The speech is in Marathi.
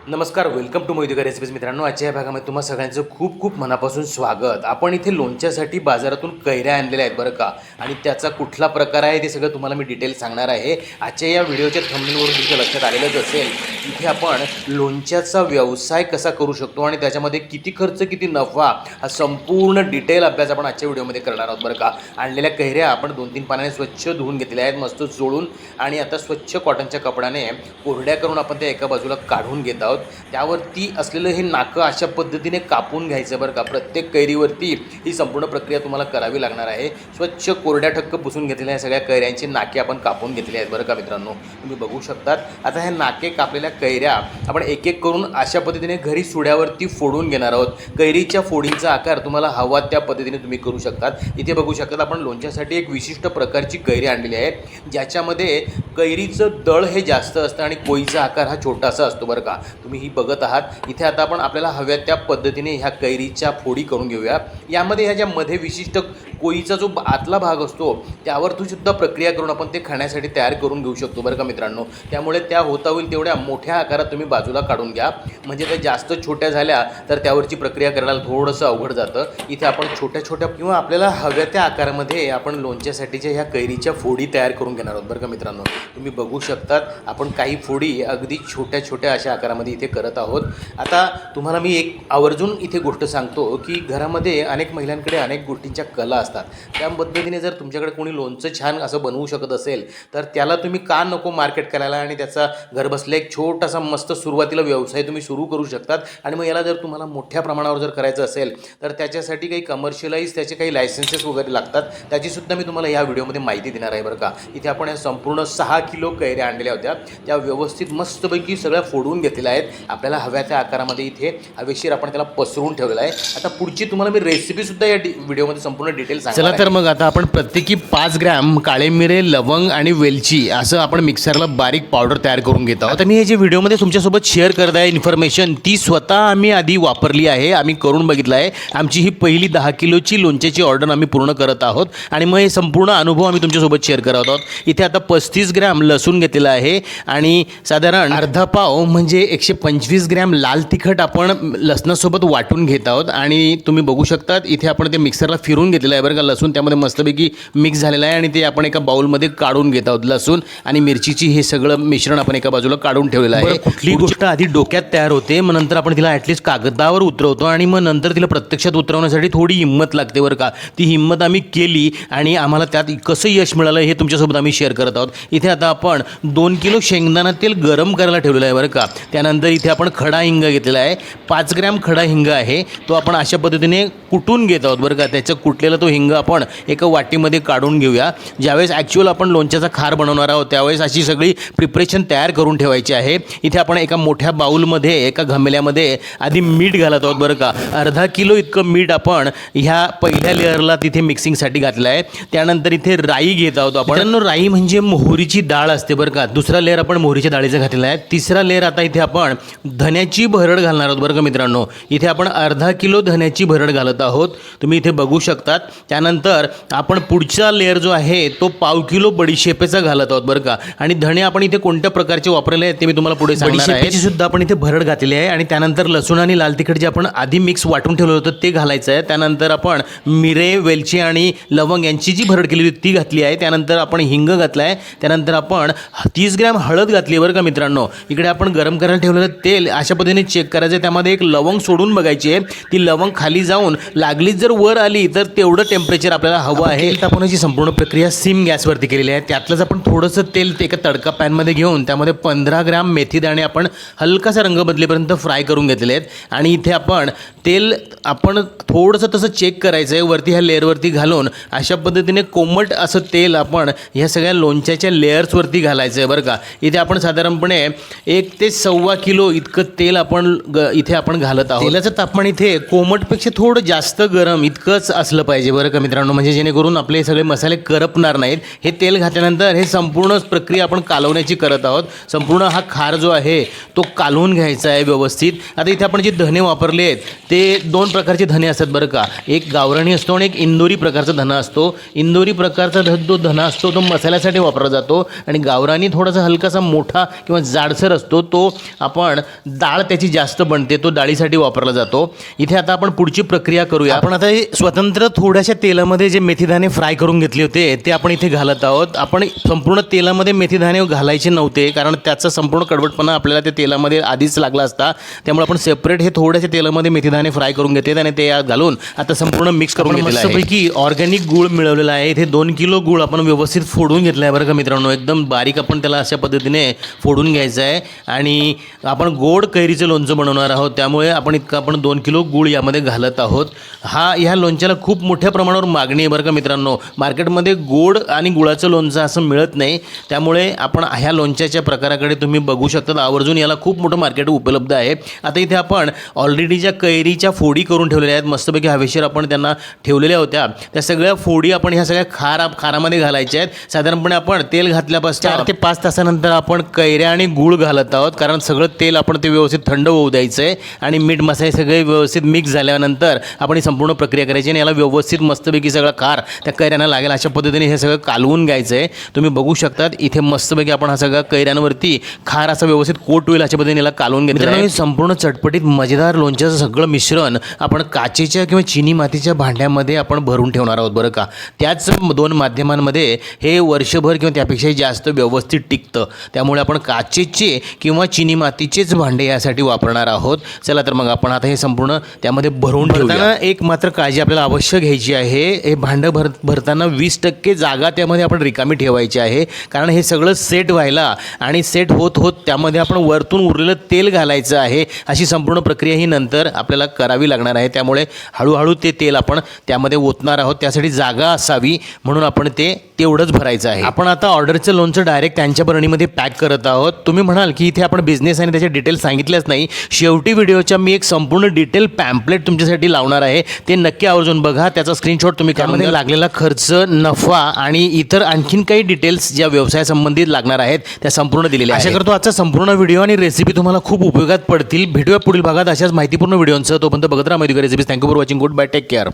नमस्कार, वेलकम टू मोहिते रेसिपीज. मित्रांनो, आजच्या या भागामध्ये तुम्हा सगळ्यांचं खूप खूप मनापासून स्वागत. आपण इथे लोणच्यासाठी बाजारातून कैऱ्या आणलेल्या आहेत बरं का, आणि त्याचा कुठला प्रकार आहे ते सगळं तुम्हाला मी डिटेल सांगणार आहे. आजच्या या व्हिडिओच्या थंबनेलवरून तुमच्या लक्षात आलेलंच असेल, इथे आपण लोणच्याचा व्यवसाय कसा करू शकतो आणि त्याच्यामध्ये किती खर्च किती नफा हा संपूर्ण डिटेल अभ्यास आपण आजच्या व्हिडिओमध्ये करणार आहोत बरं का. आणलेल्या कैऱ्या आपण 2-3 पाण्याने स्वच्छ धुवून घेतलेल्या आहेत, मस्त चोळून, आणि आता स्वच्छ कॉटनच्या कपड्याने कोरड्या करून आपण त्या एका बाजूला काढून घेत आहोत. त्यावरती असलेलं हे नाकं अशा पद्धतीने कापून घ्यायचं बरं का. प्रत्येक कैरीवरती ही संपूर्ण प्रक्रिया तुम्हाला करावी लागणार आहे. स्वच्छ कोरड्या ठक्क पुसून घेतलेल्या सगळ्या कैऱ्यांची नाके आपण कापून घेतले आहेत बरं का मित्रांनो, तुम्ही बघू शकतात. आता ह्या नाके कापलेल्या कैऱ्या आपण एक एक करून अशा पद्धतीने घरी सुड्यावरती फोडून घेणार आहोत. कैरीच्या फोडींचा आकार तुम्हाला हवा त्या पद्धतीने तुम्ही करू शकतात. इथे बघू शकतात आपण लोणच्यासाठी एक विशिष्ट प्रकारची कैरी आणलेली आहे, ज्याच्यामध्ये कैरीचं दळ हे जास्त असतं आणि कोईचा आकार हा छोटासा असतो बरं का. तुम्ही ही बघत आहात. इथे आता आपण आपल्याला हव्या त्या पद्धतीने ह्या कैरीच्या फोडी करून घेऊया. यामध्ये ह्याच्यामध्ये विशिष्ट कोईचा जो आतला भाग असतो त्यावर सुद्धा प्रक्रिया करून आपण ते खाण्यासाठी तयार करून घेऊ शकतो बरं का मित्रांनो. त्यामुळे त्या होता होईल तेवढ्या मोठ्या आकारात तुम्ही बाजूला काढून घ्या, म्हणजे त्या जास्त छोट्या झाल्या तर त्यावरची प्रक्रिया करायला थोडंसं अवघड जातं. इथे आपण छोट्या छोट्या किंवा आपल्याला हव्या त्या आकारामध्ये आपण लोणच्यासाठीच्या ह्या कैरीच्या फोडी तयार करून घेणार आहोत बरं का मित्रांनो. तुम्ही बघू शकतात आपण काही फोडी अगदी छोट्या छोट्या अशा आकारामध्ये इथे करत आहोत. आता तुम्हाला मी एक आवर्जून इथे गोष्ट सांगतो की घरामध्ये अनेक महिलांकडे अनेक गोष्टींच्या कला असतात. त्या पद्धतीने जर तुमच्याकडे कोणी लोणचं छान असं बनवू शकत असेल तर त्याला तुम्ही का नको मार्केट करायला, आणि त्याचा घरबसल्या एक छोटासा मस्त सुरुवातीला व्यवसाय तुम्ही सुरू करू शकतात. आणि मग याला जर तुम्हाला मोठ्या प्रमाणावर जर करायचं असेल तर त्याच्यासाठी काही कमर्शियलाइज त्याचे काही लायसन्सेस वगैरे लागतात, त्याचीसुद्धा मी तुम्हाला या व्हिडिओमध्ये माहिती देणार आहे बरं का. इथे आपण या संपूर्ण 6 किलो कैऱ्या आणलेल्या होत्या, त्या व्यवस्थित मस्तपैकी सगळ्या फोडून घेतलेल्या आहेत. आपल्याला हव्या त्या आकारामध्ये इथे हवेशीर आपण त्याला पसरून ठेवलेला आहे. आता पुढची तुम्हाला मी रेसिपीसुद्धा या व्हिडिओमध्ये संपूर्ण डिटेल सांगणार. चला तर मग आता आपण प्रत्येकी 5 ग्रॅम काळे मिरे, लवंग आणि वेलची असं आपण मिक्सरला बारीक पावडर तयार करून घेत आहोत. आता मी हे जे व्हिडिओमध्ये तुमच्यासोबत शेअर करत आहे इन्फॉर्मेशन, ती स्वतः आम्ही आधी वापरली आहे, आम्ही करून बघितलं आहे. आमची ही पहिली 10 किलोची लोणच्याची ऑर्डर आम्ही पूर्ण करत आहोत आणि मग हे संपूर्ण अनुभव आम्ही तुमच्यासोबत शेअर करत आहोत. इथे आता 35 ग्रॅम लसूण घेतलेला आहे आणि साधारण अर्धा पाव म्हणजे 125 ग्रॅम लाल तिखट आपण लसणासोबत वाटून घेत आहोत. आणि तुम्ही बघू शकतात इथे आपण ते मिक्सरला फिरून घेतलेलं आहे बरं का. लसूण त्यामध्ये मस्तपैकी मिक्स झालेलं आहे आणि ते आपण एका बाउलमध्ये काढून घेत आहोत. लसूण आणि मिरचीची हे सगळं मिश्रण आपण एका बाजूला काढून ठेवलेलं आहे. कुठली गोष्ट आधी डोक्यात तयार होते, मग नंतर आपण तिला ॲटलिस्ट कागदावर उतरवतो आणि मग नंतर तिला प्रत्यक्षात उतरवण्यासाठी थोडी हिंमत लागते बरं का. ती हिंमत आम्ही केली आणि आम्हाला त्यात कसं यश मिळालं हे तुमच्यासोबत आम्ही शेअर करत आहोत. इथे आता आपण 2 किलो शेंगदाणा तेल गरम करायला ठेवलेलं आहे बरं का. त्यानंतर इथे आपण खडा हिंग घेतलेला आहे, 5 ग्रॅम खडा हिंग आहे, तो आपण अशा पद्धतीने कुटून घेत आहोत बरं का. त्याचं कुटलेला तो हिंग आपण एका वाटीमध्ये काढून घेऊया. ज्यावेळेस ॲक्च्युअल आपण लोणच्याचा खार बनवणार आहोत त्यावेळेस अशी सगळी प्रिपरेशन तयार करून ठेवायची आहे. इथे आपण एका मोठ्या बाउलमध्ये एका घमेल्यामध्ये आधी मीठ घालत आहोत बरं का. अर्धा किलो इतकं मीठ आपण ह्या पहिल्या लेअरला तिथे मिक्सिंगसाठी घातलं आहे. त्यानंतर इथे राई घेत आहोत आपण. राई म्हणजे मोहरीची डाळ असते बरं का. दुसरा लेअर आपण मोहरीच्या डाळीचा घातलेला आहे. तिसरा लेअर आता इथे आपण धन्याची भरड घालणार आहोत बरं का मित्रांनो. इथे आपण अर्धा किलो धन्याची भरड घालत आहोत, तुम्ही इथे बघू शकतात. त्यानंतर आपण पुढचा लेअर जो आहे तो पाव किलो बडीशेपेचा घालत आहोत बरं का. आणि धणे आपण इथे कोणत्या प्रकारचे वापरले आहेत ते मी तुम्हाला पुढे सांगणार आहे. बडीशेपेची सुद्धा आपण इथे भरड घातलेली आहे. आणि त्यानंतर लसूण आणि लाल तिखट जे आपण आधी मिक्स वाटून ठेवलं होतं ते घालायचं आहे. त्यानंतर आपण मिरे, वेलची आणि लवंग यांची जी भरड केली होती ती घातली आहे. त्यानंतर आपण हिंग घातला आहे. त्यानंतर आपण 30 ग्रॅम हळद घातली बरं का मित्रांनो. इकडे आपण गरम करायला ठेवलेलं तेल अशा पद्धतीने चेक करायचं आहे. त्यामध्ये एक लवंग सोडून बघायची आहे, ती लवंग खाली जाऊन लागलीच जर वर आली तर तेवढं टेम्परेचर आपल्याला हवं आहे. तापवण्याची संपूर्ण प्रक्रिया सिम गॅसवरती केलेली आहे. त्यातलंच आपण थोडंसं तेल एका तडका पॅनमध्ये घेऊन त्यामध्ये 15 ग्रॅम मेथीदाणे आपण हलकासा रंग बदलेपर्यंत फ्राय करून घेतलेले आहेत. आणि इथे आपण तेल आपण थोडंसं तसं चेक करायचं आहे, वरती ह्या लेअरवरती घालून अशा पद्धतीने कोमट असं तेल आपण ह्या सगळ्या लोणच्याच्या लेअर्सवरती घालायचं आहे बरं का. इथे आपण साधारणपणे 1 ते 1.25 किलो इतकं तेल आपण इथे आपण घालत आहोत. तेलाचं तापमान इथे कोमटपेक्षा थोडं जास्त गरम इतकंच असलं पाहिजे बरं का मित्रांनो, म्हणजे जेणेकरून आपले सगळे मसाले करपणार नाहीत. हे तेल घातल्यानंतर हे संपूर्ण प्रक्रिया आपण कालवण्याची करत आहोत. संपूर्ण हा खार जो आहे तो कालवून घ्यायचा आहे व्यवस्थित. आता इथे आपण जे धने वापरले आहेत ते 2 प्रकारचे धने असतात बरं का. एक गावराणी असतो आणि एक इंदोरी प्रकारचा धना असतो. इंदोरी प्रकारचा जो धना असतो तो मसाल्यासाठी वापरला जातो आणि गावरानी थोडासा हलकासा मोठा किंवा जाडसर असतो, तो आपण डाळ त्याची जास्त बनते, तो डाळीसाठी वापरला जातो. इथे आता आपण पुढची प्रक्रिया करूया. आपण आता हे स्वतंत्र थोड्याशा तेलामध्ये जे मेथीदाणे फ्राय करून घेतले होते ते आपण इथे घालत आहोत. आपण संपूर्ण तेलामध्ये मेथीदाणे घालायचे नव्हते कारण त्याचा संपूर्ण कडवटपणा आपल्याला त्या तेलामध्ये आधीच लागला असता. त्यामुळे आपण सेपरेट हे थोड्याशा तेलामध्ये मेथीदाणे फ्राय करून घेते आणि ते यात घालून आता संपूर्ण मिक्स करून घेतलेलं आहे. मस्तपैकी ऑर्गॅनिक गूळ मिळवलेला आहे. इथे 2 किलो गूळ आपण व्यवस्थित फोडून घेतला आहे बरं का मित्रांनो. एकदम बारीक आपण त्याला अशा पद्धतीने फोडून घ्यायचं आहे आणि आपण गोड कैरीचं लोणचं बनवणार आहोत. त्यामुळे आपण 2 किलो गूळ यामध्ये घालत आहोत. ह्या लोणच्याला खूप मोठ्या प्रमाणावर मागणी आहे बरं का मित्रांनो. मार्केटमध्ये गोड आणि गुळाचं लोणचं असं मिळत नाही. त्यामुळे आपण ह्या लोणच्याच्या प्रकाराकडे तुम्ही बघू शकता. आवर्जून याला खूप मोठं मार्केट उपलब्ध आहे. आता इथे आपण ऑलरेडी ज्या कैरीच्या फोडी करून ठेवलेल्या आहेत, मस्तपैकी हवेशीर आपण त्यांना ठेवलेल्या होत्या, त्या सगळ्या फोडी आपण ह्या सगळ्या खारामध्ये घालायच्या आहेत. साधारणपणे आपण तेल घातल्यापासून 4 ते 5 तासानंतर आपण कैऱ्या आणि गूळ घालत आहोत कारण सगळं तेल आपण ते व्यवस्थित थंड होऊ द्यायचं आहे आणि मीठ मसाले सगळे व्यवस्थित मिक्स झाल्यानंतर आपण ही संपूर्ण प्रक्रिया करायची आणि याला व्यवस्थित मस्तपैकी सगळं खार त्या कैऱ्यांना लागेल अशा पद्धतीने हे सगळं कालवून घ्यायचं आहे. तुम्ही बघू शकतात इथे मस्तपैकी आपण हा सगळा कैऱ्यांवरती खार असा व्यवस्थित कोट होईल अशा पद्धतीने याला कालवून घेतलं आहे. संपूर्ण चटपटीत मजेदार लोणच्याचं सगळं मिश्रण आपण काचेच्या किंवा चिनी मातीच्या भांड्यामध्ये आपण भरून ठेवणार आहोत बरं का. त्याच 2 माध्यमांमध्ये हे वर्षभर किंवा त्यापेक्षाही जास्त व्यवस्थित टिकतं. त्यामुळे आपण काचेचे किंवा चिनी मातीचेच भांडे यासाठी वापरणार आहोत. चला तर मग आपण आता हे संपूर्ण त्यामध्ये भरून ठेवताना एक मात्र काळजी आपल्याला अवश्य घ्यायची आहे. हे भांडं भरताना 20% जागा त्यामध्ये आपण रिकामी ठेवायची आहे कारण हे सगळं सेट व्हायला आणि सेट होत होत त्यामध्ये आपण वरतून उरलेलं तेल घालायचं आहे. अशी संपूर्ण प्रक्रिया ही नंतर आपल्याला करावी लागणार आहे. त्यामुळे हळूहळू ते तेल आपण त्यामध्ये ओतणार आहोत. त्यासाठी जागा असावी म्हणून आपण ते तेवढंच भरायचं आहे. आपण आता ऑर्डरचं लोणचं डायरेक्ट त्यांच्या बरणीमध्ये पॅक करत आहोत. तुम्ही म्हणाल की इथे आपण बिझनेस आणि त्याचे डिटेल्स सांगितलेच नाही. शेवटी व्हिडिओच्या मी एक संपूर्ण डिटेल पॅम्पलेट तुमच्यासाठी लावणार आहे. ते नक्की आवर्जून बघा. त्याचा स्क्रीनशॉट तुम्ही त्यामध्ये लागलेला खर्च, नफा आणि इतर आणखीन काही डिटेल्स ज्या व्यवसायासंबंधित लागणार आहेत त्या संपूर्ण दिलेल्या आहेत. आशा करतो आजचा संपूर्ण व्हिडिओ आणि रेसिपी तुम्हाला खूप उपयोगात पडतील. भेटूया पुढील भागात अशाच माहितीपूर्ण व्हिडिओंसह. तोपर्यंत बघत राहा Madhukar recipes. Thank you for watching. Good bye. Take care.